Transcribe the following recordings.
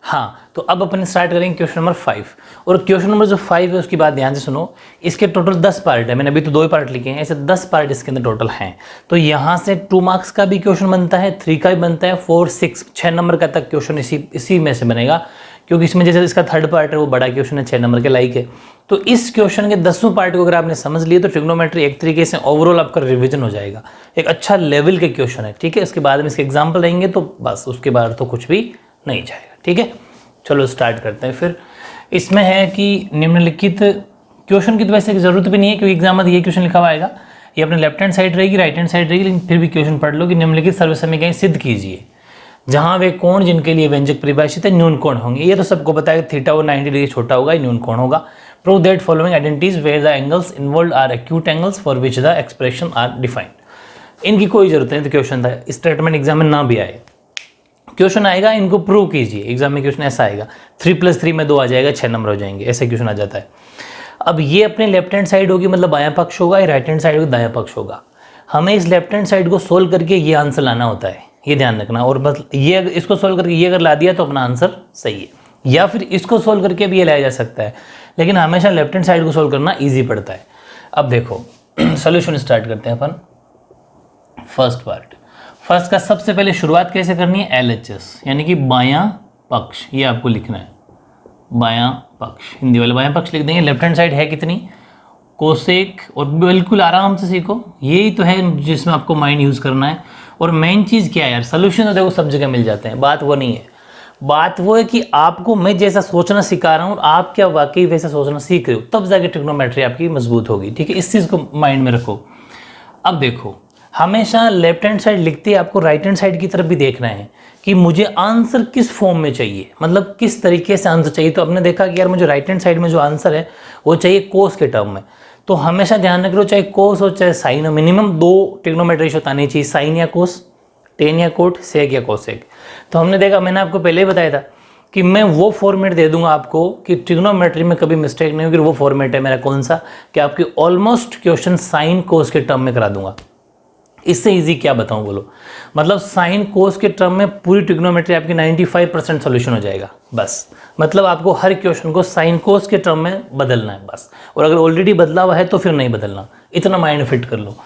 हाँ, तो अब अपन स्टार्ट करेंगे क्वेश्चन नंबर 5। और क्वेश्चन नंबर जो 5 है उसकी बात ध्यान से सुनो। इसके टोटल 10 पार्ट है, मैंने अभी तो 2 ही पार्ट लिखे हैं, ऐसे 10 पार्ट इसके अंदर टोटल हैं। तो यहाँ से 2 मार्क्स का भी क्वेश्चन बनता है, 3 का भी बनता है, 4, 6 नंबर का तक क्वेश्चन इसी में से बनेगा, क्योंकि इसमें जैसे इसका थर्ड पार्ट है वो बड़ा क्वेश्चन है, 6 नंबर के लाइक है। तो इस क्वेश्चन के 10वें पार्ट को अगर आपने समझ लिए तो ट्रिग्नोमेट्री एक तरीके से ओवरऑल आपका रिवीजन हो जाएगा, एक अच्छा लेवल के क्वेश्चन है, ठीक है। उसके बाद में इसके एग्जाम्पल रहेंगे तो बस उसके बाद तो कुछ भी नहीं जाएगा, ठीक है। चलो स्टार्ट करते हैं फिर। इसमें है कि निम्नलिखित क्वेश्चन की तो वैसे जरूरत भी नहीं है, क्योंकि एग्जाम में ये क्वेश्चन लिखा हुआ आएगा, ये अपने लेफ्ट हैंड साइड रहेगी, राइट हैंड साइड रहेगी, लेकिन फिर भी क्वेश्चन पढ़ लो कि निम्नलिखित सर्वसमीकरण सिद्ध कीजिए जहां वे कोण जिनके लिए व्यंजक परिभाषित है न्यून कोण होंगे। ये तो सबको पता है, थीटा और 90 डिग्री छोटा होगा, न्यून कोण होगा। Prove that following identities where the angles involved are acute angles for which the expression are defined. इनकी कोई जरूरत नहीं, तो क्वेश्चन था स्टेटमेंट एग्जाम में ना भी आए, क्वेश्चन आएगा इनको प्रूव कीजिए। एग्जाम में क्वेश्चन ऐसा आएगा, 3 + 3 में 2 आ जाएगा, 6 नंबर हो जाएंगे, ऐसे क्वेश्चन आ जाता है। अब ये अपने लेफ्ट हैंड साइड होगी, मतलब बायां पक्ष होगा, या राइट हैंड साइड होगी, दायां पक्ष होगा। हमें इस लेफ्ट हैंड साइड को सोल्व करके ये आंसर लाना होता है, ये ध्यान रखना। और मतलब ये इसको सोल्व करके ये अगर ला दिया तो अपना आंसर सही है, या फिर इसको सोल्व करके भी ये लाया जा सकता है, लेकिन हमेशा लेफ्ट हैंड साइड को सोल्व करना ईजी पड़ता है। अब देखो सोल्यूशन स्टार्ट करते हैं अपन। फर्स्ट पार्ट, फर्स्ट का सबसे पहले शुरुआत कैसे करनी है, LHS यानी कि बायां पक्ष, ये आपको लिखना है, बायां पक्ष, हिंदी वाले बायां पक्ष लिख देंगे। लेफ्ट हैंड साइड है कितनी, कोसेक, और बिल्कुल आराम से सीखो, यही तो है जिसमें आपको माइंड यूज़ करना है। और मेन चीज़ क्या है यार, सोल्यूशन तो देखो सब जगह मिल जाते हैं, बात वो नहीं है। बात वो है कि आपको मैं जैसा सोचना सिखा रहा हूँ और आप क्या वाकई वैसा सोचना सीख रहे हो, तब जाके ट्रिग्नोमेट्री आपकी मजबूत होगी, ठीक है। इस चीज़ को माइंड में रखो। अब देखो, हमेशा लेफ्ट हैंड साइड लिखते ही आपको राइट हैंड साइड की तरफ भी देखना है कि मुझे आंसर किस फॉर्म में चाहिए, मतलब किस तरीके से आंसर चाहिए। तो आपने देखा कि यार मुझे राइट हैंड साइड में जो आंसर है वो चाहिए कोस के टर्म में, तो हमेशा ध्यान रखो चाहे कोस हो चाहे साइन हो, मिनिमम 2 ट्रिग्नोमेट्री रेशियो आनी चाहिए, साइन या कोस, टेन या कोट, सेक या कोसेक। तो हमने देखा, मैंने आपको पहले ही बताया था कि मैं वो फॉर्मेट दे दूंगा आपको कि ट्रिग्नोमेट्री में कभी मिस्टेक नहीं होगी। वो फॉर्मेट है मेरा कौन सा, कि आपकी ऑलमोस्ट क्वेश्चन साइन कोस के टर्म में करा दूंगा। इससे इजी क्या बताऊं बोलो, मतलब साइन कोस के टर्म में पूरी ट्रिग्नोमेट्री आपकी 95% सोल्यूशन हो जाएगा बस। मतलब आपको हर क्वेश्चन को साइन कोस के टर्म में बदलना है बस, और अगर ऑलरेडी बदला हुआ है तो फिर नहीं बदलना, इतना माइंड फिट कर लो।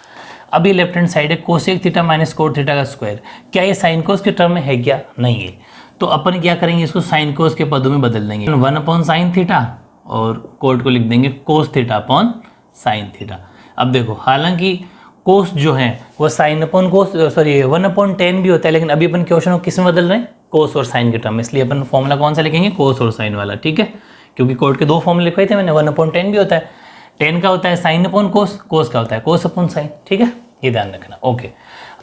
अब ये लेफ्ट हैंड साइड है, cosec theta minus cot theta का स्क्वायर, क्या ये साइन कोस के टर्म में है क्या, नहीं है। तो अपन क्या करेंगे, इसको साइन कोस के पदों में बदल देंगे, 1/sin थीटा, और कोट को लिख देंगे कोस थीटा अपॉन साइन थीटा। अब देखो, हालांकि कोस जो है वो साइन अपॉन कोस, सॉरी 1/tan भी होता है, लेकिन अभी अपन क्वेश्चन को किस में बदल रहे हैं, कोस और साइन के टर्म में, इसलिए अपन फॉर्मूला कौन सा लिखेंगे, कोस और साइन वाला, ठीक है। क्योंकि कोट के 2 फॉर्मूले लिखवाए थे मैंने, 1/tan भी होता है, टेन का होता है साइन अपॉन कोस, कोस का होता है कोस अपॉन साइन, ठीक है, ये ध्यान रखना। ओके,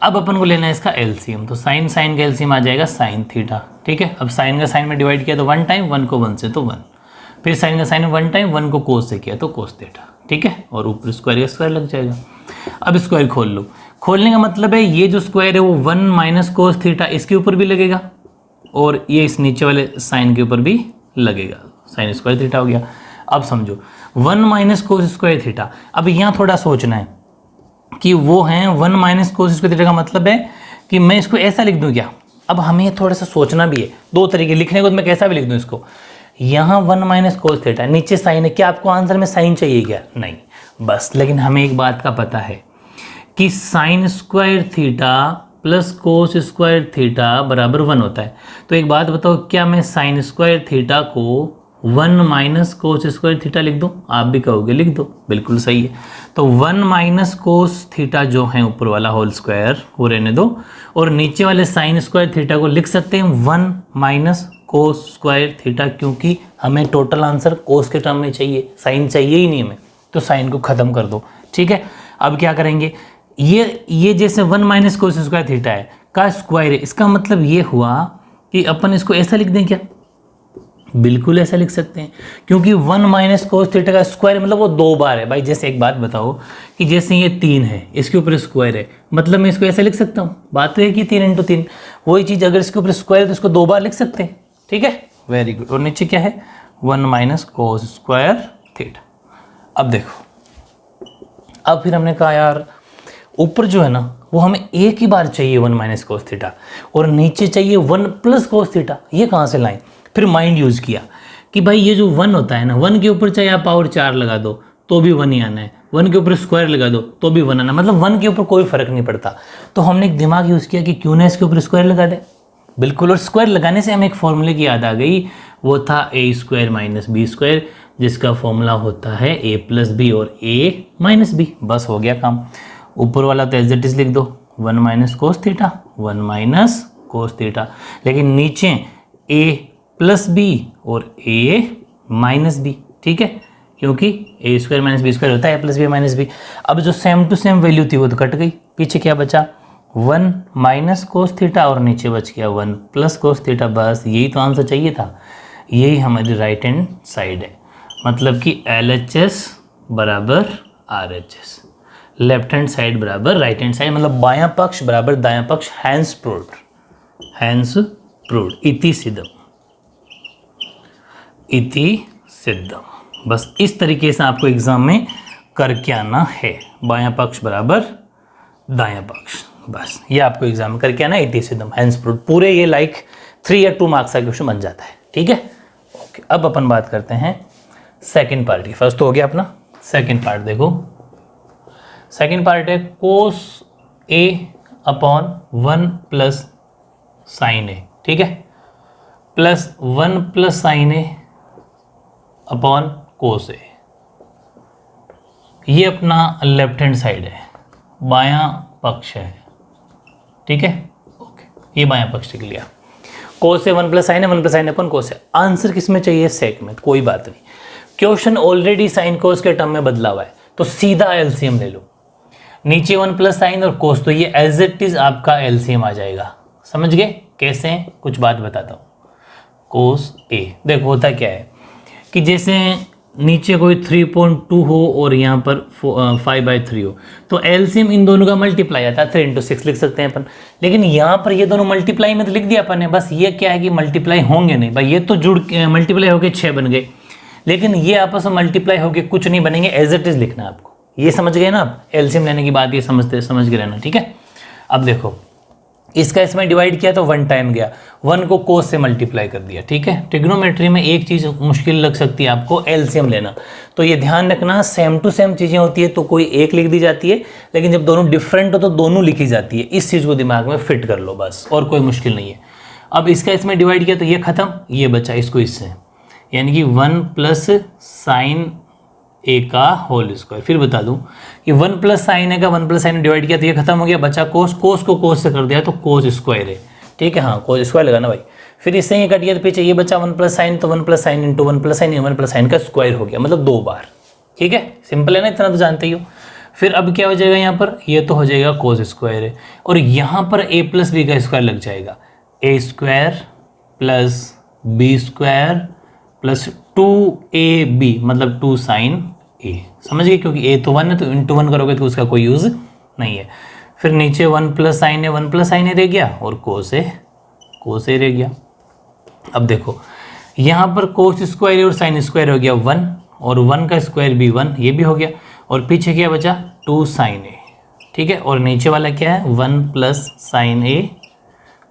अब अपन को लेना है इसका एलसीएम, तो साइन का एलसीएम आ जाएगा साइन थीटा, ठीक है। अब साइन का साइन में डिवाइड किया तो 1 टाइम, 1 को 1 से तो 1, फिर साइन का साइन में 1 टाइम, 1 को कोस से किया तो कोस थीटा, ठीक है, और ऊपर स्क्वायर का स्क्वायर लग जाएगा। अब स्क्वायर खोल लो, खोलने का मतलब है ये जो स्क्वायर है वो 1 माइनस कोस थीटा इसके ऊपर भी लगेगा, और ये इस नीचे वाले साइन के ऊपर भी लगेगा, साइन स्क्वायर थीटा हो गया। अब समझो 1 माइनस कोस स्क्वायर थीटा, अब यहाँ थोड़ा सोचना है कि वो हैं 1 माइनस कोस स्क्वायर थीटा का मतलब है कि मैं इसको ऐसा लिख दूं क्या। अब हमें थोड़ा सा सोचना भी है, 2 तरीके लिखने को, तो मैं कैसा भी लिख दूं इसको, यहाँ 1 माइनस कोस थीटा, नीचे साइन है, क्या आपको आंसर में साइन चाहिए क्या, नहीं बस। लेकिन हमें एक बात का पता है कि sign square theta plus cos square theta बराबर 1 होता है। तो एक बात बताओ, क्या मैं साइन स्क्वायर थीटा को 1 माइनस कोस स्क्वायर थीटा लिख दूं, आप भी कहोगे लिख दो, बिल्कुल सही है। तो 1 माइनस कोस थीटा जो है ऊपर वाला होल स्क्वायर वो रहने दो, और नीचे वाले साइन स्क्वायर थीटा को लिख सकते हैं 1 माइनस कोस स्क्वायर थीटा, क्योंकि हमें टोटल आंसर कोस के टर्म में चाहिए, साइन चाहिए ही नहीं हमें, तो साइन को खत्म कर दो, ठीक है। अब क्या करेंगे, ये जैसे 1 माइनस कोस स्क्वायर थीटा है का स्क्वायर है, इसका मतलब ये हुआ कि अपन इसको ऐसा लिख दें क्या, बिल्कुल ऐसा लिख सकते हैं, क्योंकि 1 माइनस कोस थीटा का स्क्वायर मतलब वो 2 बार है भाई। जैसे एक बात बताओ कि जैसे ये 3 है, इसके ऊपर स्क्वायर है, मतलब मैं इसको ऐसे लिख सकता हूँ, बात तो है कि 3 × 3, वही चीज़ अगर इसके ऊपर स्क्वायर है तो इसको 2 बार लिख सकते हैं, ठीक है, वेरी गुड। और नीचे क्या है, 1 माइनस कोस स्क्वायर थीटा। अब देखो, अब फिर हमने कहा यार ऊपर जो है ना वो हमें एक ही बार चाहिए 1 माइनस कोस थीटा, और नीचे चाहिए 1 प्लस कोस थीटा, ये कहाँ से लाएं। फिर माइंड यूज़ किया कि भाई ये जो 1 होता है ना, 1 के ऊपर चाहे आप पावर 4 लगा दो तो भी 1 ही आना है, 1 के ऊपर स्क्वायर लगा दो तो भी 1 आना, मतलब 1 के ऊपर कोई फर्क नहीं पड़ता। तो हमने एक दिमाग यूज़ किया कि क्यों ना इसके ऊपर स्क्वायर लगा दे। बिल्कुल, और स्क्वायर लगाने से हमें एक फॉर्मूले की याद आ गई, वो था a square minus B square, जिसका फॉर्मूला होता है a प्लस बी और a माइनस बी। बस हो गया काम। ऊपर वाला तो एज इट इज लिख दो, 1 minus cos theta, 1 minus cos theta, लेकिन नीचे a प्लस बी और a माइनस बी, ठीक है, क्योंकि a square minus B square होता है a plus B minus B. अब जो सेम टू सेम वैल्यू थी वो तो कट गई, पीछे क्या बचा, 1 माइनस कोस थीटा और नीचे बच गया 1 प्लस कोस थीटा। बस यही तो आंसर चाहिए था, यही हमारी राइट हैंड साइड है, मतलब कि LHS बराबर RHS, लेफ्ट हैंड साइड बराबर राइट हैंड साइड, मतलब बायां पक्ष बराबर दायां पक्ष। हैंस प्रूव्ड, हैंस प्रूव्ड, इति सिद्धम, इति सिद्धम। बस इस तरीके से आपको एग्जाम में करके आना है, बायां पक्ष बराबर दायां पक्ष। बस ये आपको एग्जाम में करके आना, इति सिद्धम, हैंस प्रूव्ड। पूरे ये लाइक 3 या 2 मार्क्स का क्वेश्चन बन जाता है, ठीक है। ओके, अब अपन बात करते हैं सेकंड पार्ट की। फर्स्ट तो हो गया अपना, सेकंड पार्ट देखो। सेकंड पार्ट है कोस a upon 1 plus sign a, ठीक है, plus 1 plus sign a upon cos a। ये अपना लेफ्ट हैंड साइड है, बायां पक्ष है, ठीक है। ओके, ये बायां पक्ष लिख लिया। कोस है 1 प्लस साइन है, 1 प्लस साइन अपन कोस है। आंसर किस में चाहिए, सेक में, कोई बात नहीं। क्वेश्चन ऑलरेडी साइन कोस के टर्म में बदला हुआ है, तो सीधा एलसीएम ले लो। नीचे 1 प्लस साइन और कोस, तो ये एज इट इज आपका एलसीएम आ जाएगा। समझ गए कैसे, कुछ बात बताता हूँ। कोस ए, देखो होता क्या है कि जैसे नीचे कोई 3.2 हो और यहाँ पर 5/3 हो, तो एलसीएम इन दोनों का मल्टीप्लाई आता है, 3 × 6 लिख सकते हैं अपन। लेकिन यहाँ पर ये दोनों मल्टीप्लाई में तो लिख दिया अपन ने, बस ये क्या है कि मल्टीप्लाई होंगे नहीं भाई, ये तो जुड़ मल्टीप्लाई होके 6 बन गए, लेकिन ये आपस में मल्टीप्लाई होके कुछ नहीं बनेंगे, एज इट इज लिखना है आपको। ये समझ गए ना आप, एलसीएम लेने की बात ये समझ के रहना, ठीक है। अब देखो इसका इसमें डिवाइड किया तो 1 टाइम गया, 1 को कोस से मल्टीप्लाई कर दिया, ठीक है। ट्रिग्नोमेट्री में एक चीज़ मुश्किल लग सकती है आपको, एलसीएम लेना, तो ये ध्यान रखना सेम टू सेम चीज़ें होती है तो कोई एक लिख दी जाती है, लेकिन जब दोनों डिफरेंट हो तो दोनों लिखी जाती है। इस चीज़ को दिमाग में फिट कर लो बस, और कोई मुश्किल नहीं है। अब इसका इसमें डिवाइड किया तो ये खत्म, ये बचा इसको इससे, यानी कि 1 प्लस साइन ए का होल स्क्वायर। फिर बता दूं कि 1 प्लस साइन ए का 1 प्लस साइन डिवाइड किया तो ये खत्म हो गया, बचा कोस, कोस को कोस से कर दिया तो कोस स्क्वायर है, ठीक है। हाँ, कोस स्क्वायर लगाना भाई। फिर इससे ये कट गया तो पीछे ये बचा 1 प्लस साइन, तो 1 plus sine into 1 plus sign, 1 plus sign का स्क्वायर हो गया, मतलब 2 बार, ठीक है। सिंपल है ना, इतना तो जानते ही हो। फिर अब क्या हो जाएगा यहाँ पर, ये तो हो जाएगा कोस स्क्वायर है, और यहाँ पर a प्लस बी का स्क्वायर लग जाएगा, a square plus B square plus 2ab, मतलब 2 साइन a। समझ गए, क्योंकि a तो 1 है तो इंटू 1 करोगे तो उसका कोई यूज़ नहीं है। फिर नीचे 1 प्लस साइन है, 1 प्लस साइन है रह गया, और कोस ए रह गया। अब देखो यहाँ पर कोस स्क्वायर और साइन स्क्वायर हो गया 1, और 1 का स्क्वायर भी 1, ये भी हो गया, और पीछे क्या बचा 2 साइन ए, ठीक है। और नीचे वाला क्या है 1 प्लस साइन ए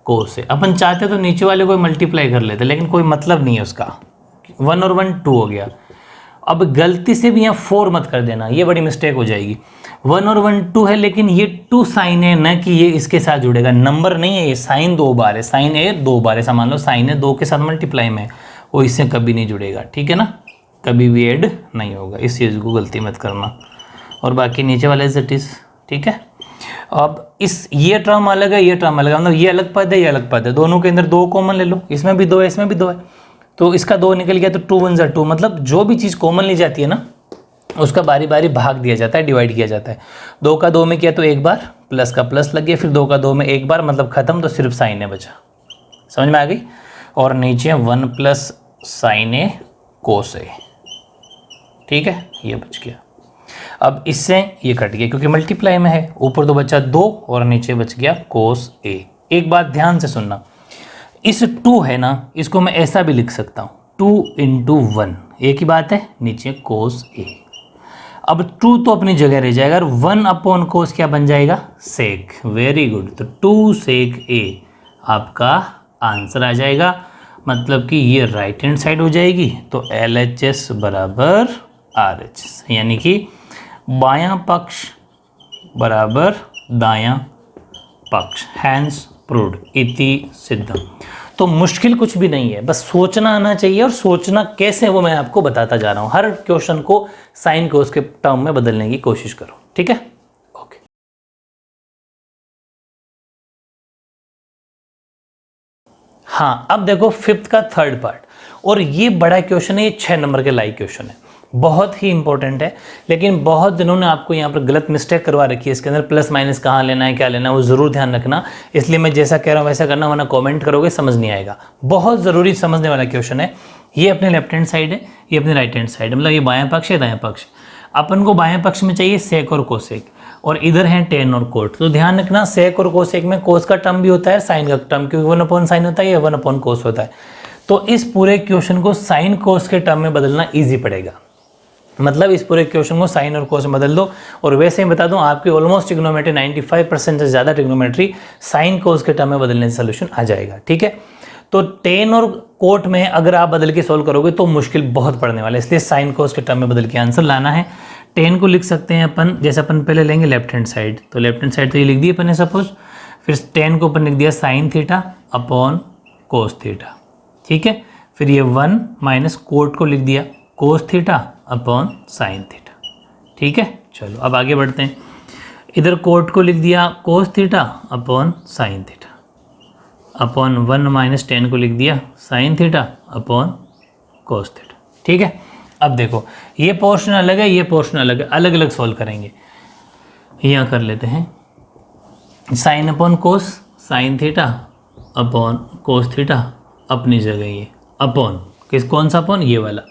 कोस ए। अपन चाहते तो नीचे वाले को मल्टीप्लाई कर लेते, लेकिन कोई मतलब नहीं है उसका, 1 और 1 2 हो गया। अब गलती से भी यहाँ 4 मत कर देना, ये बड़ी मिस्टेक हो जाएगी। 1 और 1 2 है, लेकिन ये 2 साइन है, न कि ये इसके साथ जुड़ेगा, नंबर नहीं है ये, साइन 2 बार है, साइन ए 2 बार है, ऐसा मान लो साइन है 2 के साथ मल्टीप्लाई में, वो इससे कभी नहीं जुड़ेगा, ठीक है ना, कभी भी ऐड नहीं होगा, इस चीज़ को गलती मत करना। और बाकी नीचे वाला इज इट इज, ठीक है। अब ये टर्म अलग है, ये टर्म अलग है, मतलब ये अलग पद है, ये अलग पद है, दोनों के अंदर 2 कॉमन ले लो, इसमें भी 2 है, इसमें भी 2 है, तो इसका 2 निकल गया, तो 2 1 ज़ा 2, मतलब जो भी चीज़ कॉमन ली जाती है ना उसका बारी बारी भाग दिया जाता है, डिवाइड किया जाता है। 2 का 2 में किया तो एक बार, प्लस का प्लस लग गया, फिर 2 का 2 में एक बार, मतलब खत्म, तो सिर्फ साइन ए बचा। समझ में आ गई। और नीचे 1 प्लस साइन ए कोस ए, ठीक है, ये बच गया। अब इससे ये कट गया क्योंकि मल्टीप्लाई में है, ऊपर तो बचा 2 और नीचे बच गया कोस ए। एक बात ध्यान से सुनना, इस 2 है ना, इसको मैं ऐसा भी लिख सकता हूँ 2 इंटू 1, एक ही बात है, नीचे कोस ए। अब 2 तो अपनी जगह रह जाएगा, और 1 अपॉन कोस क्या बन जाएगा, सेक। वेरी गुड, तो 2 सेक ए आपका आंसर आ जाएगा। मतलब कि ये राइट हैंड साइड हो जाएगी, तो LHS बराबर RHS, यानी कि बायां पक्ष बराबर दायां पक्ष, हैंस प्रूव्ड इति सिद्धम। तो मुश्किल कुछ भी नहीं है, बस सोचना आना चाहिए, और सोचना कैसे वो मैं आपको बताता जा रहा हूं। हर क्वेश्चन को साइन कोस के टर्म में बदलने की कोशिश करो, ठीक है। ओके, हाँ अब देखो फिफ्थ का थर्ड पार्ट, और ये बड़ा क्वेश्चन है, ये 6 नंबर के लाइव क्वेश्चन है, बहुत ही इंपॉर्टेंट है। लेकिन बहुत दिनों ने आपको यहाँ पर गलत मिस्टेक करवा रखी है, इसके अंदर प्लस माइनस कहाँ लेना है, क्या लेना है, वो ज़रूर ध्यान रखना। इसलिए मैं जैसा कह रहा हूँ वैसा करना, वरना कमेंट करोगे समझ नहीं आएगा। बहुत ज़रूरी समझने वाला क्वेश्चन है। ये अपने लेफ्ट हैंड साइड है, ये अपने राइट हैंड साइड है, मतलब ये बायां पक्ष है दायां पक्ष। अपन को बायां पक्ष में चाहिए सेक और कोसेक, और इधर है टेन और कोट। तो ध्यान रखना सेक और कोसेक में कोस का टर्म भी होता है, साइन का टर्म, क्योंकि 1/sin होता है या 1/cos होता है। तो इस पूरे क्वेश्चन को साइन कोस के टर्म में बदलना ईजी पड़ेगा, मतलब इस पूरे क्वेश्चन को साइन और कोस में बदल दो। और वैसे ही बता दूं, आपकी ऑलमोस्ट ट्रिग्नोमेट्री 95% से ज़्यादा ट्रिग्नोमेट्री साइन कोस के टर्म में बदलने से सोल्यूशन आ जाएगा, ठीक है। तो टेन और कोट में अगर आप बदल के सोल्व करोगे तो मुश्किल बहुत पड़ने वाला है, इसलिए साइन कोस के टर्म में बदल के आंसर लाना है। टेन को लिख सकते हैं अपन, जैसे अपन पहले लेंगे लेफ्ट हैंड साइड, तो लेफ्ट हैंड साइड तो ये लिख दिए अपन ने सपोज, फिर टेन को अपन लिख दिया साइन थीटा अपॉन कोस थीटा, ठीक है। फिर ये 1 माइनस कोट को लिख दिया कोस थीटा अपॉन साइन थीटा, ठीक है। चलो अब आगे बढ़ते हैं, इधर कोट को लिख दिया कोस theta upon sine theta, upon 1 minus 10 को लिख दिया साइन थीटा अपॉन कोस थीटा, ठीक है। अब देखो ये पोर्शन अलग है, ये पोर्शन अलग है, अलग अलग सॉल्व करेंगे। यहाँ कर लेते हैं साइन अपॉन कोस, sine theta upon cos theta, अपनी जगह ये अपॉन किस, कौन सा अपॉन, ये वाला।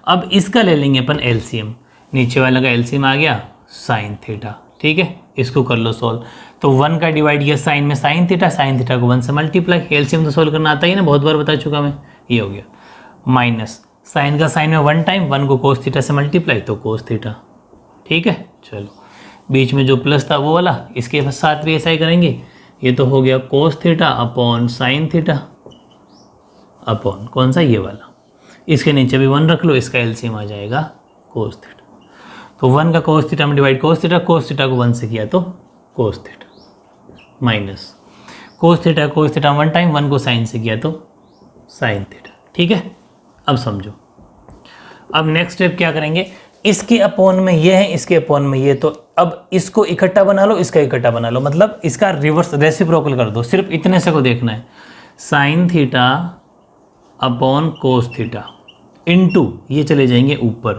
अब इसका ले लेंगे अपन एलसीएम, नीचे वाला का एलसीएम आ गया साइन थीटा, ठीक है। इसको कर लो सॉल्व, तो 1 का डिवाइड किया साइन में साइन थीटा को 1 से मल्टीप्लाई, एलसीएम तो सॉल्व करना आता ही ना, बहुत बार बता चुका मैं, ये हो गया। माइनस साइन का साइन में 1 टाइम, 1 को कोस थीटा से मल्टीप्लाई तो कोस थीटा, ठीक है। चलो बीच में जो प्लस था वो वाला, इसके साथ भी ऐसा ही करेंगे, ये तो हो गया cos theta upon sine theta upon कौन सा, ये वाला। इसके नीचे भी 1 रख लो, इसका एलसीएम आ जाएगा कोस थीटा। तो 1 का कोस थीटा में डिवाइड कोस थीटा को 1 से किया तो कोस theta, minus cos theta 1 time, 1 को साइन से किया तो साइन थीटा, ठीक है। अब समझो, अब नेक्स्ट स्टेप क्या करेंगे, इसके अपॉन में ये है, इसके अपॉन में ये, तो अब इसको इकट्ठा बना लो, इसका इकट्ठा बना लो, मतलब इसका रिवर्स रेसिप्रोकल कर दो। सिर्फ इतने से को देखना है, sine theta upon cos theta into ये चले जाएंगे ऊपर,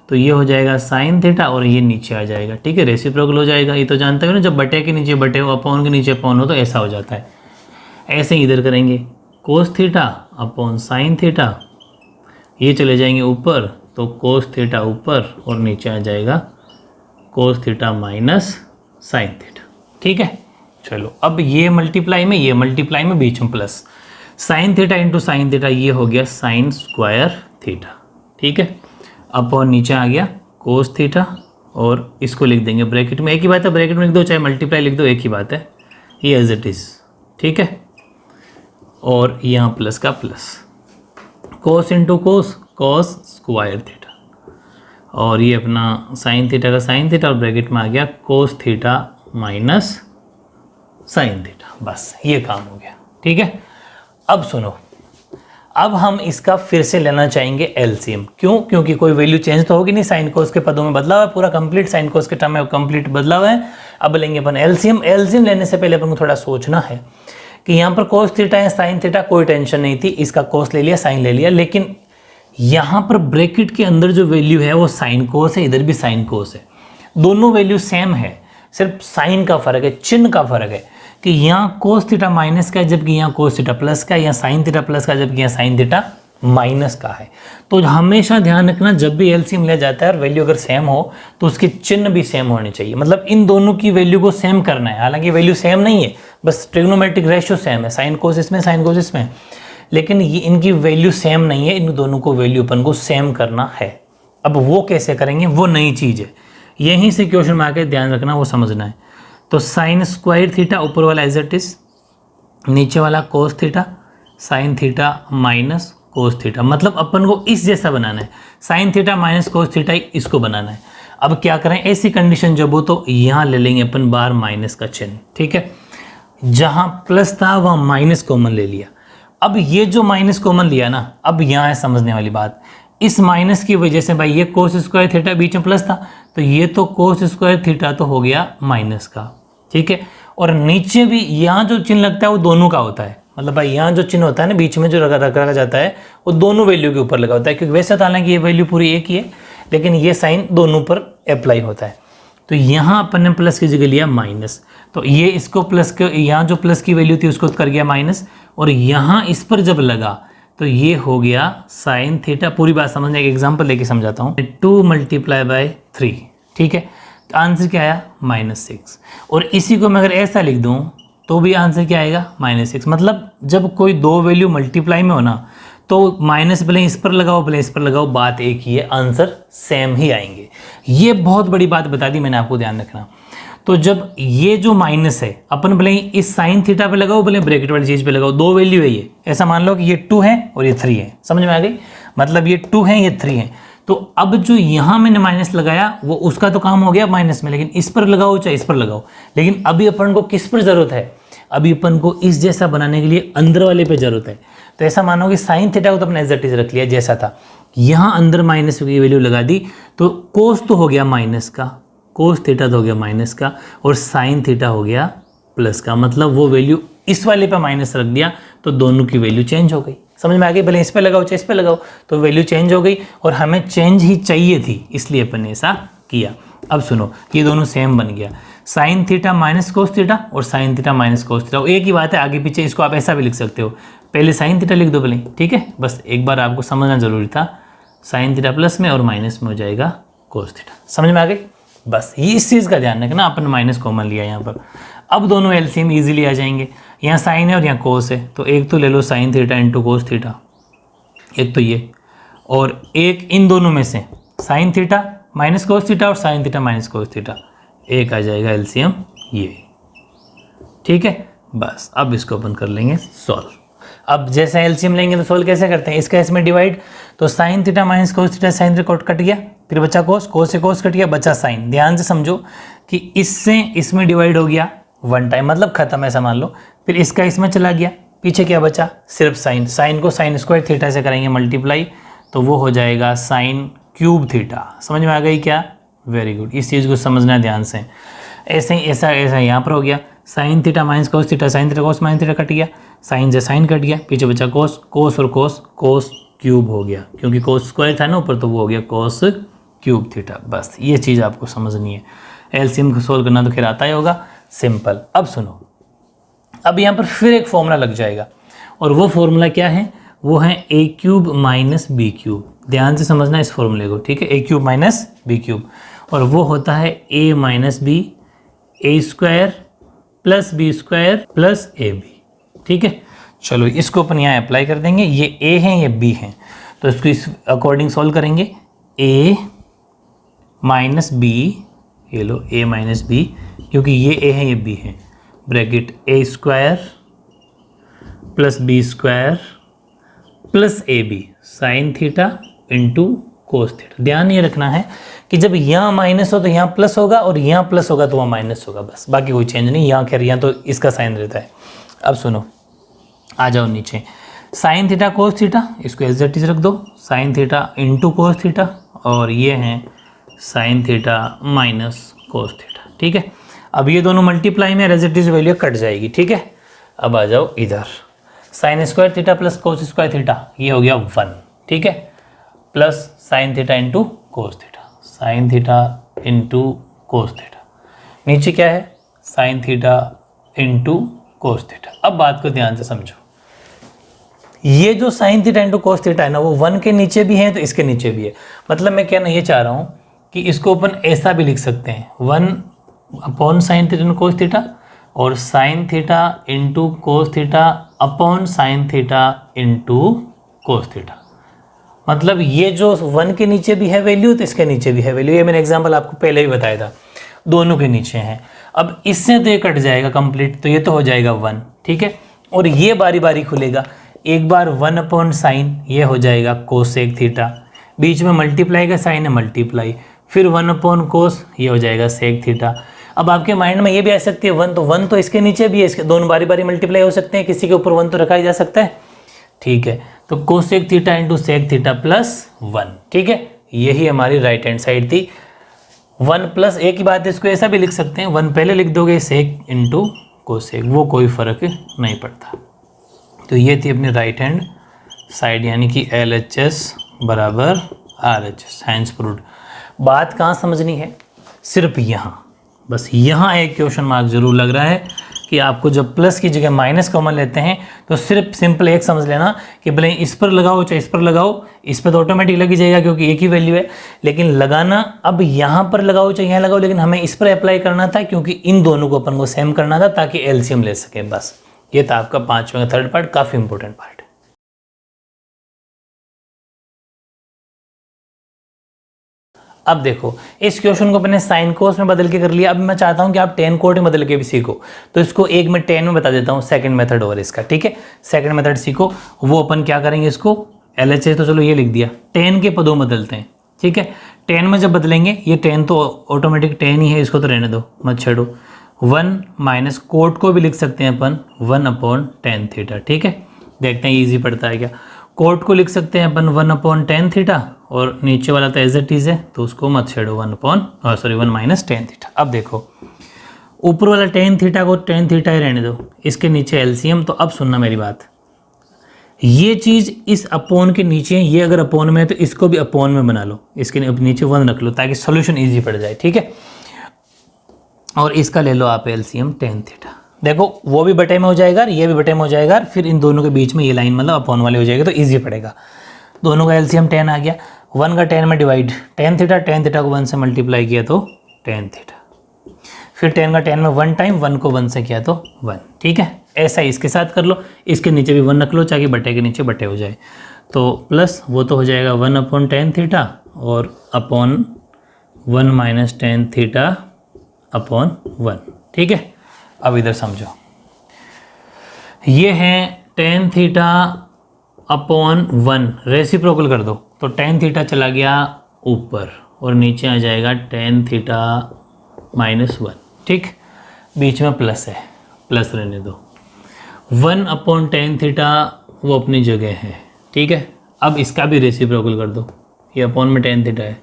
तो ये हो जाएगा साइन थीटा और ये नीचे आ जाएगा, ठीक है। रेसिप्रोकल हो जाएगा, ये तो जानते हो ना, जब बटे के नीचे बटे हो, अपॉन के नीचे अपॉन हो, तो ऐसा हो जाता है। ऐसे ही इधर करेंगे, कोस थीटा अपॉन साइन थीटा, ये चले जाएंगे ऊपर, तो कोस थीटा ऊपर और नीचे आ जाएगा कोस थीटा माइनस साइन थीटा, ठीक है। चलो अब ये मल्टीप्लाई में, ये मल्टीप्लाई में, बीच में plus, sine theta into sine theta, ये हो गया साइन स्क्वायर थीटा, ठीक है। अपॉन नीचे आ गया कोस थीटा, और इसको लिख देंगे ब्रैकेट में, एक ही बात है, ब्रैकेट में लिख दो चाहे मल्टीप्लाई लिख दो, एक ही बात है, ये एज इट इज़, ठीक है। और यहाँ प्लस का plus, cos into cos, cos square theta, और ये अपना साइन थीटा का साइन थीटा, और ब्रैकेट में आ गया cos theta minus sine theta, बस ये काम हो गया, ठीक है। अब सुनो, अब हम इसका फिर से लेना चाहेंगे एलसीएम, क्यों, क्योंकि कोई वैल्यू चेंज तो होगी नहीं, साइन कोस के पदों में बदला हुआ है, पूरा कंप्लीट साइन कोस के टर्म में कंप्लीट बदला हुआ है। अब लेंगे अपन एलसीएम। एलसीएम लेने से पहले अपन को थोड़ा सोचना है कि यहाँ पर कोस थीटा है साइन थीटा, कोई टेंशन नहीं थी, इसका कोस ले लिया साइन ले लिया, लेकिन यहाँ पर ब्रैकेट के अंदर जो वैल्यू है वो साइन कोस है, इधर भी साइन कोस है, दोनों वैल्यू सेम है, सिर्फ साइन का फर्क है, चिन्ह का फर्क है कि यहाँ कोस थीटा माइनस का है जबकि यहाँ कोस थीटा प्लस का है, यहाँ साइन थीटा प्लस का जबकि यहाँ साइन थीटा माइनस का है। तो हमेशा ध्यान रखना, जब भी एलसीएम लिया जाता है और वैल्यू अगर सेम हो तो उसके चिन्ह भी सेम होने चाहिए, मतलब इन दोनों की वैल्यू को सेम करना है। हालांकि वैल्यू सेम नहीं है, बस ट्रिग्नोमेट्रिक रेशियो सेम है, साइन कोस इसमें साइन कोस इसमें, लेकिन ये इनकी वैल्यू सेम नहीं है, इन दोनों को वैल्यू अपन को सेम करना है। अब वो कैसे करेंगे, वो नई चीज़ है, यहीं से क्वेश्चन में आके ध्यान रखना, वो समझना है। तो साइन स्क्वायर थीटा ऊपर वाला एज इट इज, नीचे वाला कोस theta, sine theta minus cos theta, मतलब अपन को इस जैसा बनाना है, sign theta minus cos theta इसको बनाना है। अब क्या करें, ऐसी कंडीशन जब हो तो यहाँ ले लेंगे अपन बार माइनस का चिन्ह, ठीक है। जहाँ प्लस था वहाँ माइनस कॉमन ले लिया। अब ये जो माइनस कॉमन लिया ना, अब यहाँ है समझने वाली बात, इस माइनस की वजह से भाई ये कोस स्क्वायर थीटा बीच में प्लस था, तो ये तो कोस स्क्वायर थीटा तो हो गया माइनस का, ठीक है। और नीचे भी यहाँ जो चिन्ह लगता है वो दोनों का होता है, मतलब भाई यहाँ जो चिन्ह होता है ना बीच में जो रखा जाता है वो दोनों वैल्यू के ऊपर लगा होता है, क्योंकि वैसे तो हालांकि ये वैल्यू पूरी एक ही है, लेकिन ये साइन दोनों पर अप्लाई होता है। तो यहाँ अपन ने प्लस की जगह लिया माइनस, तो ये इसको प्लस के, यहाँ जो प्लस की वैल्यू थी उसको कर गया माइनस, और यहाँ इस पर जब लगा तो ये हो गया साइन थीटा। पूरी बात समझने, एक एग्जांपल लेके समझाता हूँ। 2 × 3, ठीक है, तो आंसर क्या आया -6। और इसी को मैं अगर ऐसा लिख दूँ तो भी आंसर क्या आएगा -6। मतलब जब कोई दो वैल्यू मल्टीप्लाई में हो ना, तो माइनस भले इस पर लगाओ भले इस पर लगाओ, बात एक ही है, आंसर सेम ही आएंगे। ये बहुत बड़ी बात बता दी मैंने आपको, ध्यान रखना। तो जब ये जो माइनस है अपन भले इस साइन थीटा पे लगाओ भले ब्रैकेट वाली चीज पे लगाओ, दो वैल्यू है ये, ऐसा मान लो कि ये 2 है और ये 3 है, समझ में आ गई, मतलब ये 2 है ये 3 है। तो अब जो यहाँ मैंने माइनस लगाया वो उसका तो काम हो गया माइनस में, लेकिन इस पर लगाओ चाहे इस पर लगाओ, लेकिन अभी अपन को किस पर जरूरत है, अभी अपन को इस जैसा बनाने के लिए अंदर वाले पे जरूरत है। तो ऐसा मानो कि साइन थीटा को तो अपने एज इट इज रख लिया जैसा था, यहाँ अंदर माइनस की वैल्यू लगा दी, तो कोस तो हो गया माइनस का, कोस थीटा तो हो गया माइनस का, और साइन थीटा हो गया प्लस का, मतलब वो वैल्यू इस वाले पे माइनस रख दिया तो दोनों की वैल्यू चेंज हो गई। समझ में आ गई, भले इस पे लगाओ चाहे इस पे लगाओ, तो वैल्यू चेंज हो गई, और हमें चेंज ही चाहिए थी इसलिए अपन ने ऐसा किया। अब सुनो, ये दोनों सेम बन गया, sine theta minus cos theta और sine theta minus cos theta, एक ही बात है, आगे पीछे इसको आप ऐसा भी लिख सकते हो, पहले साइन थीटा लिख दो भले, ठीक है। बस एक बार आपको समझना जरूरी था, साइन थीटा प्लस में और माइनस में हो जाएगा कोस थीटा, समझ में आ गई। बस ये इस चीज़ का ध्यान रखना, अपन माइनस कॉमन लिया यहाँ पर। अब दोनों एलसीएम इजीली आ जाएंगे, यहाँ साइन है और यहाँ कोस है, तो एक तो ले लो sine theta into cos theta, एक तो ये, और एक इन दोनों में से sine theta minus cos theta और sine theta minus cos theta, एक आ जाएगा एलसीएम ये, ठीक है। बस अब इसको अपन कर लेंगे सॉल्व। अब जैसे एलसीएम लेंगे तो सॉल्व कैसे करते हैं, इसका इसमें डिवाइड, तो sign theta minus cos theta, sine theta cut गया, फिर बचा कोस, कोस से कोस कट गया, बचा साइन। ध्यान से समझो कि इससे इसमें डिवाइड हो गया वन टाइम, मतलब खत्म ऐसा मान लो, फिर इसका इसमें चला गया, पीछे क्या बचा, सिर्फ साइन, साइन को साइन स्क्वायर थीटा से करेंगे मल्टीप्लाई, तो वो हो जाएगा साइन क्यूब थीटा। समझ में आ गई क्या, वेरी गुड, इस चीज़ को समझना है ध्यान से। ऐसे ही ऐसा यहाँ पर हो गया, sine theta minus cos theta, sine theta कोस माइनस थीटा कट गया, साइन से साइन कट गया, पीछे बचा कोस, कोस और कोस, कोस क्यूब हो गया, क्योंकि कोस स्क्वायर था ना ऊपर, तो वो हो गया कोस क्यूब थीटा। बस ये चीज़ आपको समझनी है, एलसीएम को सोल्व करना तो खैर आता ही होगा, सिंपल। अब सुनो, अब यहाँ पर फिर एक फॉर्मूला लग जाएगा, और वो फॉर्मूला क्या है, वो है a cube minus b cube. ध्यान से समझना इस फॉर्मूले को, ठीक है, a cube minus b cube, और वो होता है a minus b, a square plus B square plus A b, ठीक है। चलो इसको अपन यहाँ अप्लाई कर देंगे, ये ए है ये बी है, तो इसको इस अकॉर्डिंग सॉल्व करेंगे। ए माइनस बी, ये लो ए माइनस बी, क्योंकि ये ए है ये बी है, bracket A square plus B square plus A B, sine theta into cos theta. ध्यान ये रखना है कि जब यहाँ माइनस हो तो यहाँ प्लस होगा, और यहाँ प्लस होगा तो वहाँ माइनस होगा, बस बाकी कोई चेंज नहीं। यहाँ खैर यहाँ तो इसका साइन रहता है। अब सुनो, आ जाओ नीचे, साइन थीटा कोस थीटा, इसको एज इट इज रख दो, sine theta into cos theta, और ये हैं sine theta minus cos theta, ठीक है। अब ये दोनों मल्टीप्लाई में as it is value cut जाएगी, ठीक है। अब आ जाओ इधर, sine square theta plus cos square theta, ये हो गया 1, ठीक है, plus sine theta into cos theta, sine theta into cos theta, नीचे क्या है, sign theta into cos theta. अब बात को ध्यान से समझो, ये जो sign theta into cos theta है ना, वो 1 के नीचे भी है तो इसके नीचे भी है। मतलब मैं कहना ये चाह रहा हूँ कि इसको अपन ऐसा भी लिख सकते हैं, 1 upon sine theta into cos theta, और sine theta into cos theta upon sine theta into cos theta. मतलब ये जो 1 के नीचे भी है वैल्यू तो इसके नीचे भी है वैल्यू, ये मैंने एग्जांपल आपको पहले ही बताया था, दोनों के नीचे हैं। अब इससे तो ये कट जाएगा कंप्लीट, तो ये तो हो जाएगा 1, ठीक है, और ये बारी बारी खुलेगा, एक बार 1/sin ये हो जाएगा कोसेक थीटा, बीच में मल्टीप्लाई का साइन है मल्टीप्लाई, फिर 1/cos ये हो जाएगा सेक थीटा। अब आपके माइंड में ये भी आ सकती है 1, तो 1 तो इसके नीचे भी है, इसके दोनों बारी बारी मल्टीप्लाई हो सकते हैं, किसी के ऊपर 1 तो रखा ही जा सकता है। ठीक है, तो cosec theta into sec theta plus 1। ठीक है, यही हमारी राइट हैंड साइड थी। 1 प्लस एक ही बात है, इसको ऐसा भी लिख सकते हैं, 1 पहले लिख दोगे सेक इंटू कोसेक, वो कोई फर्क नहीं पड़ता। तो ये थी अपनी राइट हैंड साइड, यानी कि LHS बराबर RHS, हैंड्स प्रूव्ड। बात कहाँ समझनी है, सिर्फ यहाँ, बस यहाँ एक क्वेश्चन मार्क जरूर लग रहा है कि आपको जब प्लस की जगह माइनस कॉमन लेते हैं तो सिर्फ सिंपल एक समझ लेना कि भले इस पर लगाओ चाहे इस पर लगाओ, इस पर तो ऑटोमेटिक लग ही जाएगा क्योंकि एक ही वैल्यू है, लेकिन लगाना अब यहाँ पर लगाओ चाहे यहाँ लगाओ, लेकिन हमें इस पर अप्लाई करना था क्योंकि इन दोनों को अपन को सेम करना था ताकि एलसीएम ले सके। बस ये था आपका 5वां का थर्ड पार्ट, काफ़ी इंपॉर्टेंट पार्ट। अब देखो इस क्वेश्चन को अपने साइन कोस में बदल के कर लिया, अब मैं चाहता हूं कि आप टेन कोट में बदल के भी सीखो, तो इसको एक में 10 में बता देता हूं सेकंड मेथड और इसका। ठीक है, सेकंड मेथड सीखो, वो अपन क्या करेंगे, इसको LHS तो चलो ये लिख दिया, 10 के पदों बदलते हैं। ठीक है, 10 में जब बदलेंगे, ये 10 तो ऑटोमेटिक 10 ही है, इसको तो रहने दो मत छेड़ो। 1 माइनस कोट को भी लिख सकते हैं अपन 1/tan थीटा। ठीक है, देखते हैं ईजी पड़ता है क्या। कोट को लिख सकते हैं अपन 1/tan थीटा, और नीचे वाला तो एज इट इज है तो उसको मत छेड़ो 1 - tan थीटा। अब देखो ऊपर वाला tan थीटा को tan थीटा ही रहने दो, इसके नीचे LCM। तो अब सुनना मेरी बात, ये चीज़ इस अपोन के नीचे, ये अगर अपोन में है तो इसको भी अपोन में बना लो, इसके नीचे 1 रख लो ताकि सोल्यूशन ईजी पड़ जाए। ठीक है, और इसका ले लो आप LCM tan थीटा। देखो वो भी बटे में हो जाएगा, ये भी बटे में हो जाएगा, फिर इन दोनों के बीच में ये लाइन मतलब अपॉन वाली हो जाएगी तो इजी पड़ेगा। दोनों का LCM 10 आ गया, 1 का 10 में डिवाइड tan थीटा को 1 से मल्टीप्लाई किया तो tan थीटा, फिर 10 का 10 में 1 टाइम, 1 को 1 से किया तो 1। ठीक है, ऐसा ही इसके साथ कर लो, इसके नीचे भी 1 रख लो ताकि बटे के नीचे बटे हो जाए, तो प्लस वो तो हो जाएगा 1/tan थीटा और अपॉन 1 - tan थीटा अपॉन 1। ठीक है, अब इधर समझो, ये है tan थीटा अपॉन 1, रेसिप्रोकल कर दो तो tan थीटा चला गया ऊपर और नीचे आ जाएगा tan थीटा -1। ठीक, बीच में प्लस है, प्लस रहने दो। 1/tan थीटा वो अपनी जगह है। ठीक है, अब इसका भी रेसिप्रोकल कर दो, ये अपॉन में tan थीटा है,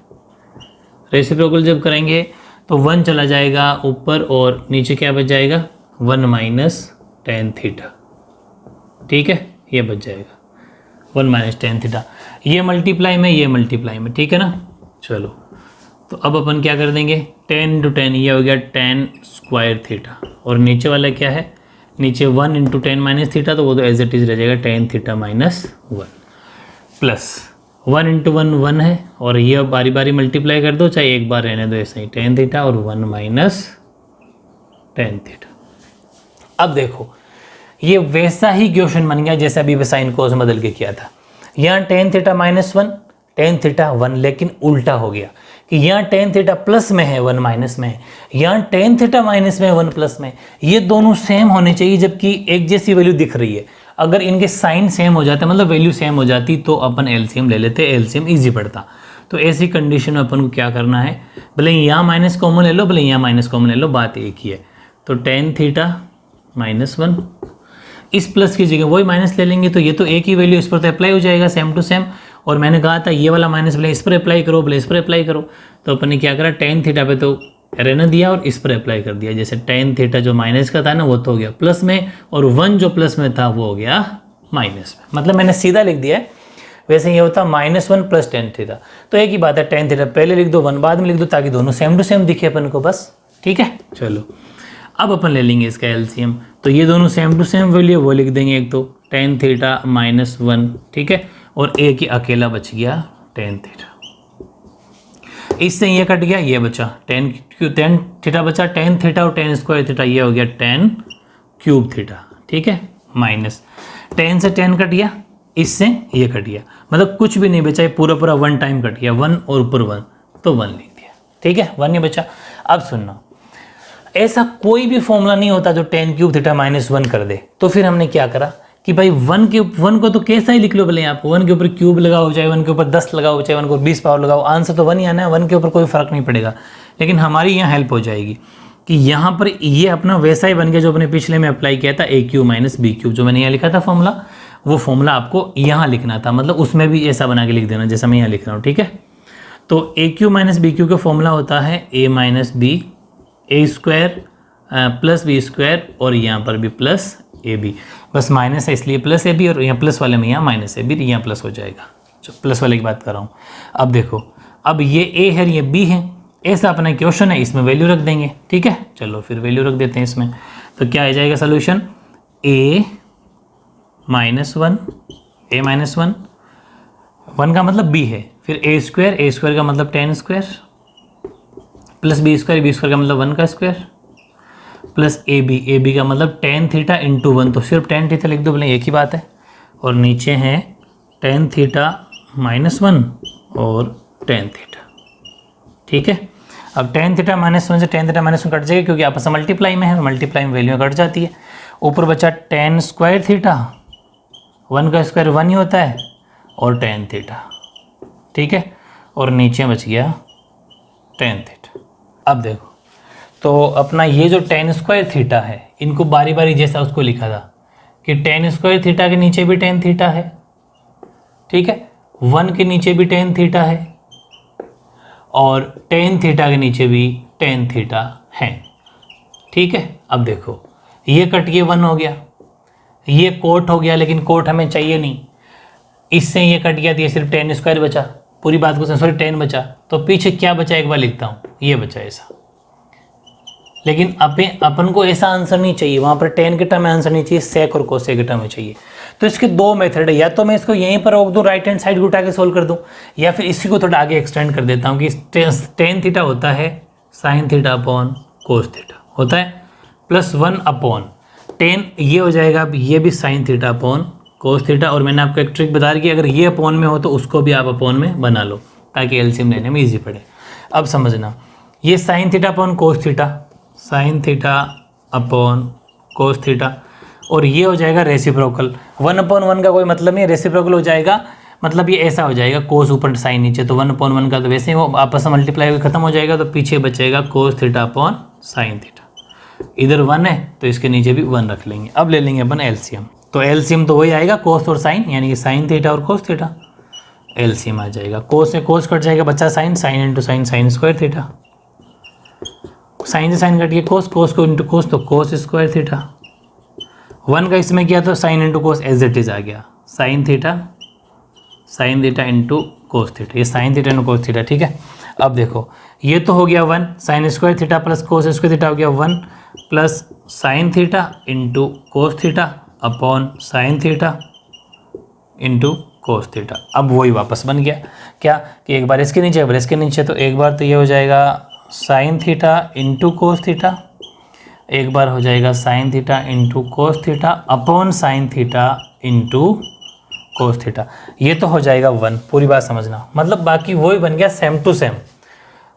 रेसिप्रोकल जब करेंगे तो 1 चला जाएगा ऊपर और नीचे क्या बच जाएगा 1 - tan थीटा। ठीक है, ये बच जाएगा 1 - tan थीटा, ये मल्टीप्लाई में, ये मल्टीप्लाई में। ठीक है ना, चलो तो अब अपन क्या कर देंगे, 10 × 10 ये हो गया tan² थीटा, और नीचे वाला क्या है, नीचे 1 × 10 - थीटा, तो वो तो एज इट इज रह जाएगा tan थीटा -1 प्लस 1 × 1 1 है, और ये बारी बारी मल्टीप्लाई कर दो, चाहे एक बार रहने दो ऐसे ही, tan थीटा और 1 - tan थीटा। अब देखो ये वैसा ही क्वेश्चन बन गया जैसे अभी साइन कोस में बदल के किया था। यहाँ tan थीटा -1 tan थीटा 1, लेकिन उल्टा हो गया कि यहाँ tan थीटा प्लस में है 1 माइनस में है, यहाँ tan थीटा माइनस में 1 प्लस में। ये दोनों सेम होने चाहिए जबकि एक जैसी वैल्यू दिख रही है। अगर इनके साइन सेम हो जाते मतलब वैल्यू सेम हो जाती तो अपन LCM ले लेते, LCM ईजी पड़ता। तो ऐसी कंडीशन में अपन को क्या करना है, भले यहाँ माइनस कॉमन ले लो, भले यहाँ माइनस कॉमन ले लो, बात एक ही है। तो tan थीटा -1, इस प्लस की जगह वही माइनस ले लेंगे तो ये तो एक ही वैल्यू इस पर तो अप्लाई हो जाएगा सेम टू सेम। और मैंने कहा था ये वाला माइनस भले इस पर अप्लाई करो, भले इस पर अप्लाई करो, तो अपन ने क्या करा, tan थीटा पे तो रहने दिया और इस पर अप्लाई कर दिया। जैसे tan थीटा जो माइनस का था ना वो तो हो गया प्लस में, और 1 जो प्लस में था वो हो गया माइनस में। मतलब मैंने सीधा लिख दिया है, वैसे ये होता -1 + tan थीटा। तो एक ही बात है, tan थीटा पहले लिख दो, 1 बाद में लिख दो ताकि दोनों सेम टू सेम दिखे अपन को बस। ठीक है, चलो अब अपन ले लेंगे इसका LCM। तो ये दोनों सेम टू सेम वैल्यू वो लिख देंगे, एक तो tan थीटा -1, ठीक है, और एक ही अकेला बच गया tan थीटा। इससे ये कट गया, ये बचा tan थीटा बचा, tan थीटा और tan² थीटा, ये हो गया tan³ थीटा। ठीक है, माइनस tan से tan कट गया, इससे ये कट गया, मतलब कुछ भी नहीं बचा, ये पूरा 1 टाइम कट गया, 1 और ऊपर 1 तो 1 लिख दिया। ठीक है, 1 नहीं बचा। अब सुनना, ऐसा कोई भी फॉर्मूला नहीं होता जो tan³ थीटा -1 कर दे। तो फिर हमने क्या करा कि भाई वन को तो कैसा ही लिख लो भले आप, 1 के ऊपर क्यूब लगाओ, चाहे 1 के ऊपर 10 लगाओ, चाहे 1 को 20 पावर लगाओ, आंसर तो 1 ही आना है, 1 के ऊपर कोई फर्क नहीं पड़ेगा। लेकिन हमारी यहाँ हेल्प हो जाएगी कि यहाँ पर ये अपना वैसा ही बन गया जो अपने पिछले में अप्लाई किया था, ए क्यू माइनस बी क्यूब, जो मैंने यहाँ लिखा था फॉर्मूला, वो फॉर्मूला आपको यहाँ लिखना था, मतलब उसमें भी ऐसा बना के लिख देना जैसा मैं यहाँ लिख रहा हूँ, ठीक है। तो ए क्यू माइनस बी क्यू का फॉर्मूला होता है a minus b a square plus B square, और यहाँ पर भी प्लस ए बी, बस माइनस है इसलिए प्लस ए बी, और यहाँ प्लस वाले में यहाँ माइनस ए बी, यहाँ प्लस हो जाएगा, जो प्लस वाले की बात कर रहा हूँ। अब देखो, अब ये ए है, ये बी है, ऐसा अपना क्वेश्चन है, इसमें वैल्यू रख देंगे, ठीक है। चलो फिर वैल्यू रख देते हैं इसमें, तो क्या आ जाएगा सोल्यूशन, ए माइनस वन, ए माइनस वन, वन का मतलब बी है, फिर ए स्क्वायर का मतलब 10 स्क्वायर, प्लस बी स्क्वायर का मतलब 1 का स्क्वायर, प्लस ए बी का मतलब tan थीटा इंटू 1, तो सिर्फ tan थीटा लिख दो, बोले एक ही बात है, और नीचे है tan थीटा माइनस 1 और tan थीटा, ठीक है। अब tan थीटा माइनस 1 से tan थीटा माइनस 1 कट जाएगा, क्योंकि आपस में मल्टीप्लाई में है, मल्टीप्लाई में वैल्यू कट जाती है। ऊपर बचा tan स्क्वायर थीटा, 1 का स्क्वायर 1 ही होता है, और tan थीटा, ठीक है, और नीचे बच गया tan थीटा। अब देखो, तो अपना ये जो tan स्क्वायर थीटा है, इनको बारी बारी जैसा उसको लिखा था कि tan स्क्वायर थीटा के नीचे भी tan थीटा है, ठीक है, 1 के नीचे भी tan थीटा है, और tan थीटा के नीचे भी tan थीटा है, ठीक है। अब देखो, ये कट के 1 हो गया, ये कोट हो गया, लेकिन कोट हमें चाहिए नहीं, इससे ये कट गया तो ये सिर्फ tan स्क्वायर बचा, पूरी बात को सॉरी tan बचा, तो पीछे क्या बचा एक बार लिखता हूँ, ये बचा ऐसा। लेकिन अपन को ऐसा आंसर नहीं चाहिए, वहाँ पर tan के टर्म में आंसर नहीं चाहिए, सेक और कोसेक के टर्म में चाहिए। तो इसके दो मेथड है, या तो मैं इसको यहीं पर रोक दूँ, राइट हैंड साइड को उठा के सोल्व कर दूँ, या फिर इसी को थोड़ा आगे एक्सटेंड कर देता हूँ कि tan थीटा होता है sine theta upon cos theta, होता है प्लस 1 अपॉन tan, ये हो जाएगा, अब ये भी साइन थीटा अपॉन कोस थीटा, और मैंने आपको एक ट्रिक बता दी कि अगर ये अपॉन में हो तो उसको भी आप अपॉन में बना लो, ताकि एलसीएम लेने में ईजी पड़े। अब समझना, ये साइन थीटा अपॉन कोस थीटा, साइन थीटा अपॉन कोस थीटा, और ये हो जाएगा रेसिप्रोकल, 1 अपॉन 1 का कोई मतलब नहीं, रेसिप्रोकल हो जाएगा, मतलब ये ऐसा हो जाएगा, कोस ऊपर साइन नीचे, तो 1 अपॉन 1 का तो वैसे ही वो आपस में मल्टीप्लाई होकर खत्म हो जाएगा, तो पीछे बचेगा कोस थीटा अपॉन साइन थीटा, इधर 1 है तो इसके नीचे भी 1 रख लेंगे। अब ले लेंगे अपन एलसीएम, तो एलसीएम तो वही आएगा कोस और साइन, यानी कि साइन थीटा और कोस थीटा, एलसीएम आ जाएगा, कोस से कोस कट जाएगा, बच्चा sine, sine into sine, sine square theta, sine से साइन कट गया कोस, कोस को इंटू कोस, तो कोस स्क्वायर थीटा, 1 का इसमें किया तो sine into cos as it is आ गया, sine theta into cos theta, ये sine theta into cos theta, ठीक है। अब देखो, ये तो हो गया 1, sine square theta plus cos square theta हो गया 1, plus sine theta into cos theta upon sine theta into cos theta. अब वही वापस बन गया, क्या कि एक बार इसके नीचे, एक बार इसके नीचे, तो एक बार तो ये हो जाएगा sign theta into cos theta, एक बार हो जाएगा sign theta into cos theta upon sine theta into cos theta, ये तो हो जाएगा 1, पूरी बात समझना, मतलब बाकी वही बन गया same to same,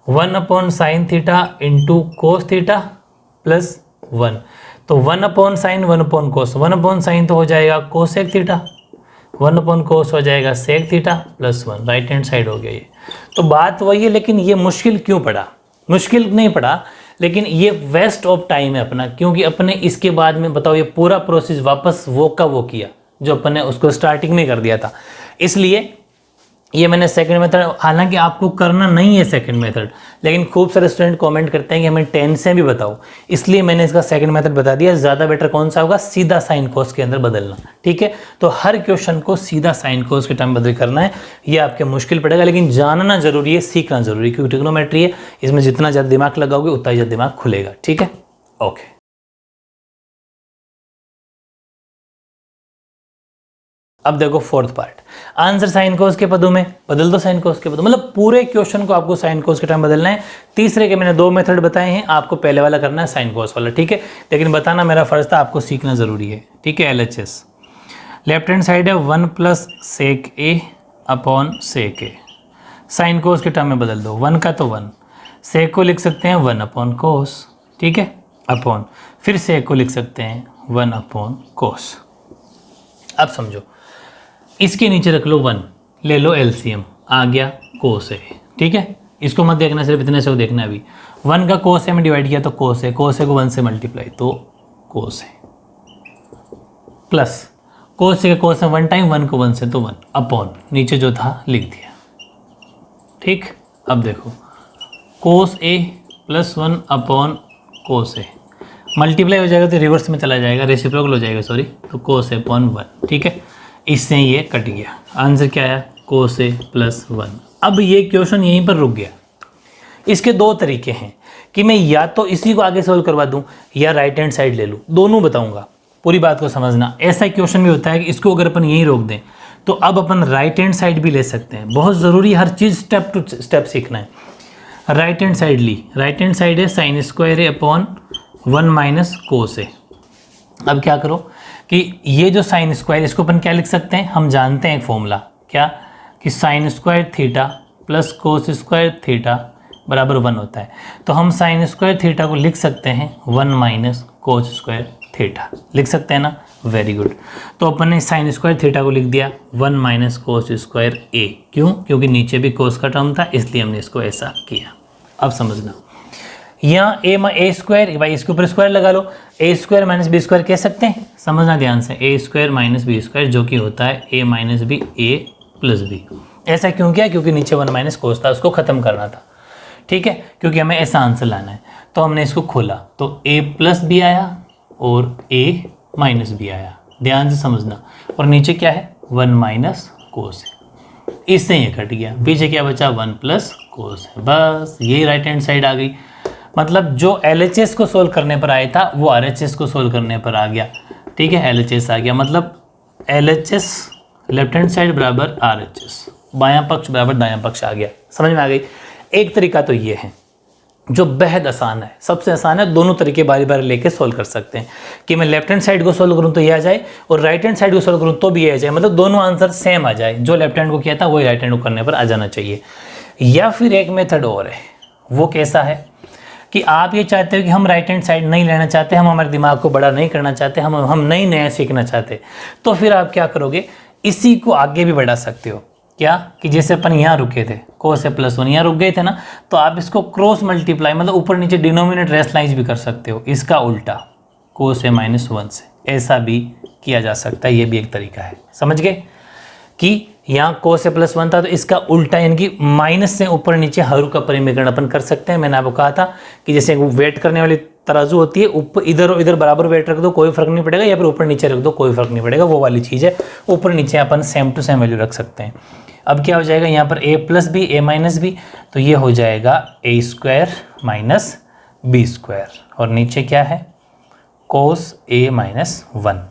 1 upon sine theta into cos theta plus 1, तो 1 upon sine 1 upon cos, 1 upon sine तो हो जाएगा कोसेक थीटा, 1 अपॉन कोस हो जाएगा sec theta plus 1, right hand side हो गया ये। तो बात वही है, लेकिन ये मुश्किल क्यों पड़ा, मुश्किल नहीं पड़ा, लेकिन ये वेस्ट ऑफ टाइम है अपना, क्योंकि अपने इसके बाद में बताओ ये पूरा प्रोसेस वापस वो का वो किया जो अपन ने उसको स्टार्टिंग में कर दिया था, इसलिए ये मैंने सेकंड मेथड, हालांकि आपको करना नहीं है सेकंड मेथड, लेकिन खूब सारे स्टूडेंट कमेंट करते हैं कि हमें 10 से भी बताओ, इसलिए मैंने इसका सेकंड मेथड बता दिया। ज़्यादा बेटर कौन सा होगा, सीधा साइन कोस के अंदर बदलना, ठीक है। तो हर क्वेश्चन को सीधा साइन कोस के टाइम बदल करना है, ये आपके मुश्किल पड़ेगा, लेकिन जानना जरूरी है, सीखना जरूरी है, क्योंकि ट्रिग्नोमेट्री है, इसमें जितना ज़्यादा दिमाग लगाओगे उतना ज़्यादा दिमाग खुलेगा, ठीक है। ओके, अब देखो fourth part, answer sine cos के पदों में बदल दो, साइन कोस के पदों, मतलब पूरे क्वेश्चन को आपको साइन कोस के टाइम बदलना है। तीसरे के मैंने 2 मेथड बताए हैं, आपको पहले वाला करना है साइन कोस वाला, ठीक है, लेकिन बताना मेरा फर्ज था, आपको सीखना जरूरी है, ठीक है। LHS लेफ्ट हैंड साइड है 1 प्लस सेक ए अपॉन सेक ए, साइन कोस के टर्म में बदल दो, 1 का तो 1, सेक को लिख सकते हैं 1 अपॉन कोस, ठीक है, अपॉन फिर सेक को लिख सकते हैं 1 अपॉन कोस, अब समझो, इसके नीचे रख लो 1, ले लो एलसीएम, आ गया कोस ए, ठीक है। इसको मत देखना, सिर्फ इतने से वो देखना है अभी। 1 का कोस ए में डिवाइड किया तो कोस ए को 1 से मल्टीप्लाई तो कोस ए, प्लस कोस ए का कोस ए 1 टाइम, 1 को 1 से तो 1 अपॉन नीचे जो था लिख दिया, ठीक। अब देखो कोस ए प्लस 1 अपॉन कोस ए, मल्टीप्लाई हो जाएगा तो रिवर्स में चला जाएगा, रेसिप्रोकल हो जाएगा सॉरी, तो कोस ए अपॉन 1, ठीक है। इससे ये कट गया, आंसर क्या आया कोस ए प्लस 1। अब ये क्वेश्चन यहीं पर रुक गया। इसके दो तरीके हैं कि मैं या तो इसी को आगे सोल्व करवा दूं या राइट हैंड साइड ले लूं, दोनों बताऊंगा, पूरी बात को समझना। ऐसा क्वेश्चन भी होता है कि इसको अगर अपन यहीं रोक दें तो अब अपन राइट हैंड साइड भी ले सकते हैं। बहुत ज़रूरी, हर चीज़ स्टेप टू स्टेप सीखना है। राइट हैंड साइड ली, राइट हैंड साइड है साइन स्क्वायर ए अपॉन 1 माइनस कोस ए। अब क्या करो कि ये जो साइन स्क्वायर, इसको अपन क्या लिख सकते हैं, हम जानते हैं एक फॉर्मूला, क्या कि sign square theta plus cos square theta बराबर 1 होता है। तो हम साइन स्क्वायर थीटा को लिख सकते हैं 1 माइनस कोस स्क्वायर थीटा, लिख सकते हैं ना, वेरी गुड। तो अपन ने साइन स्क्वायर थीटा को लिख दिया 1 माइनस कोस स्क्वायर ए, क्यों, क्योंकि नीचे भी कोस का टर्म था, इसलिए हमने इसको ऐसा किया। अब समझना, यहाँ ए स्क्वायर, भाई इसके ऊपर स्क्वायर लगा लो, ए स्क्वायर माइनस बी स्क्वायर कह सकते हैं, समझना ध्यान से, ए स्क्वायर माइनस बी स्क्वायर जो कि होता है a minus b A plus B. ऐसा क्यों किया, क्योंकि नीचे 1 माइनस कोस था, उसको ख़त्म करना था, ठीक है, क्योंकि हमें ऐसा आंसर लाना है। तो हमने इसको खोला तो ए प्लस बी आया और ए माइनस बी आया, ध्यान से समझना। और नीचे क्या है 1 माइनस कोस है, इससे ये कट गया, पीछे क्या बचा 1 प्लस कोस है, बस ये राइट हैंड साइड आ गई। मतलब जो LHS को सोल्व करने पर आया था वो RHS को सोल्व करने पर आ गया, ठीक है, LHS आ गया, मतलब LHS लेफ्ट हैंड साइड बराबर RHS, बायां पक्ष बराबर दायां पक्ष आ गया, समझ में आ गई। एक तरीका तो ये है जो बेहद आसान है, सबसे आसान है, दोनों तरीके बारी बारी लेके सोल्व कर सकते हैं कि मैं लेफ्ट हैंड साइड को सोल्व करूं तो ये आ जाए और राइट हैंड साइड को सोल्व करूं तो भी ये आ जाए, मतलब दोनों आंसर सेम आ जाए, जो लेफ्ट हैंड को किया था वही राइट हैंड को करने पर आ जाना चाहिए। या फिर एक मेथड और है, वो कैसा है कि आप ये चाहते हो कि हम राइट हैंड साइड नहीं लेना चाहते, हम हमारे दिमाग को बड़ा नहीं करना चाहते, हम नहीं नया सीखना चाहते, तो फिर आप क्या करोगे, इसी को आगे भी बढ़ा सकते हो। क्या कि जैसे अपन यहाँ रुके थे कोस ए प्लस 1, यहाँ रुक गए थे ना, तो आप इसको क्रॉस मल्टीप्लाई, मतलब ऊपर नीचे डिनोमिनेटर रेशनलाइज भी कर सकते हो, इसका उल्टा कोस ए माइनस 1 से, ऐसा भी किया जा सकता है, ये भी एक तरीका है। समझ गए कि यहाँ कोस ए प्लस 1 था तो इसका उल्टा, यानी कि माइनस से ऊपर नीचे हर का परिमीकरण अपन कर सकते हैं। मैंने आपको कहा था कि जैसे वेट करने वाली तराजू होती है, ऊपर इधर और इधर बराबर वेट रख दो कोई फर्क नहीं पड़ेगा, या फिर ऊपर नीचे रख दो कोई फर्क नहीं पड़ेगा, वो वाली चीज़ है। ऊपर नीचे अपन सेम टू सेम वैल्यू रख सकते हैं। अब क्या हो जाएगा, यहाँ पर ए प्लस बी ए माइनस बी, तो ये हो जाएगा ए स्क्वायर माइनस बी स्क्वायर, और नीचे क्या है कोस ए माइनस 1,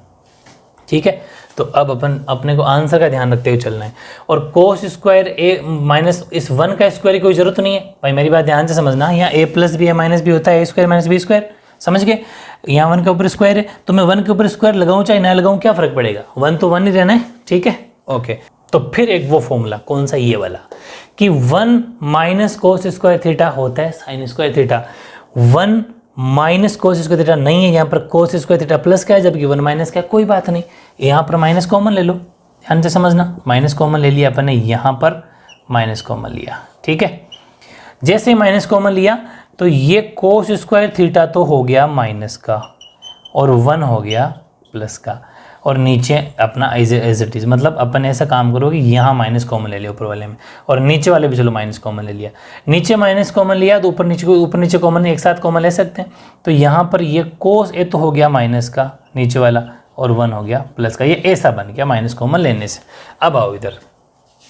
ठीक है। तो अब अपन अपने को आंसर का ध्यान रखते हुए चलना है। और कोस स्क्वायर ए माइनस इस 1 का स्क्वायर की कोई जरूरत नहीं है भाई, मेरी बात ध्यान से समझना। यहाँ ए प्लस बी ए माइनस बी होता है ए स्क्वायर माइनस बी स्क्वायर, समझ गए। यहाँ 1 के ऊपर स्क्वायर है तो मैं 1 के ऊपर स्क्वायर लगाऊं चाहे ना लगाऊं, क्या फर्क पड़ेगा, 1 तो 1 ही रहना है, ठीक है, ओके। तो फिर एक वो फॉर्मूला, कौन सा, ये वाला, कि 1 माइनस कोस स्क्वायर थीटा होता है साइन स्क्वायर थीटा, 1 माइनस कोस स्क्वायर थीटा नहीं है, यहाँ पर कोस स्क्वायर थीटा प्लस का है जबकि 1 माइनस का है, कोई बात नहीं, यहाँ पर माइनस कॉमन ले लो, ध्यान से समझना, माइनस कॉमन ले लिया अपन ने, यहाँ पर माइनस कॉमन लिया, ठीक है। जैसे ही माइनस कॉमन लिया तो ये कोस स्क्वायर थीटा तो हो गया माइनस का और 1 हो गया प्लस का, और नीचे अपना एज इट इज, मतलब अपन ऐसा काम करो कि यहाँ माइनस कॉमन ले लिया ऊपर वाले में, और नीचे वाले भी चलो माइनस कॉमन ले लिया, नीचे माइनस कॉमन लिया तो ऊपर नीचे कॉमन एक साथ कॉमन ले सकते हैं। तो यहाँ पर ये कोस ए तो हो गया माइनस का नीचे वाला, और 1 हो गया प्लस का, ये ऐसा बन गया माइनस कॉमन लेने से। अब आओ इधर,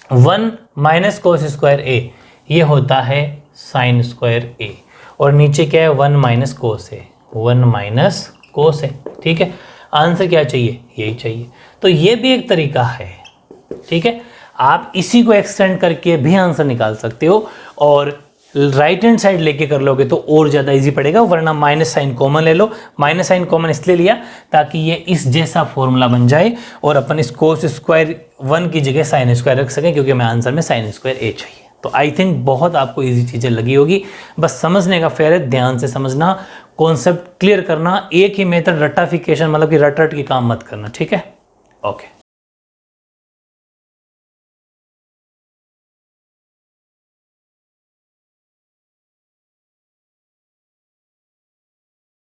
1 माइनस कोस स्क्वायर ए, ये होता है साइन स्क्वायर ए, और नीचे क्या है 1 माइनस कोस ए, 1 माइनस कोस ए, ठीक है। आंसर क्या चाहिए, यही चाहिए। तो ये भी एक तरीका है, ठीक है, आप इसी को एक्सटेंड करके भी आंसर निकाल सकते हो, और राइट हैंड साइड लेके कर लोगे तो और ज़्यादा इजी पड़ेगा, वरना माइनस साइन कॉमन ले लो। माइनस साइन कॉमन इसलिए लिया ताकि ये इस जैसा फॉर्मूला बन जाए और अपन इस कोस स्क्वायर 1 की जगह साइन स्क्वायर रख सकें, क्योंकि हमें आंसर में साइन स्क्वायर ए चाहिए। तो आई थिंक बहुत आपको इजी चीज़ें लगी होगी, बस समझने का फेयर है, ध्यान से समझना, कॉन्सेप्ट क्लियर करना, एक ही मेथड रट्टाफिकेशन, मतलब कि रट रट के काम मत करना, ठीक है, ओके।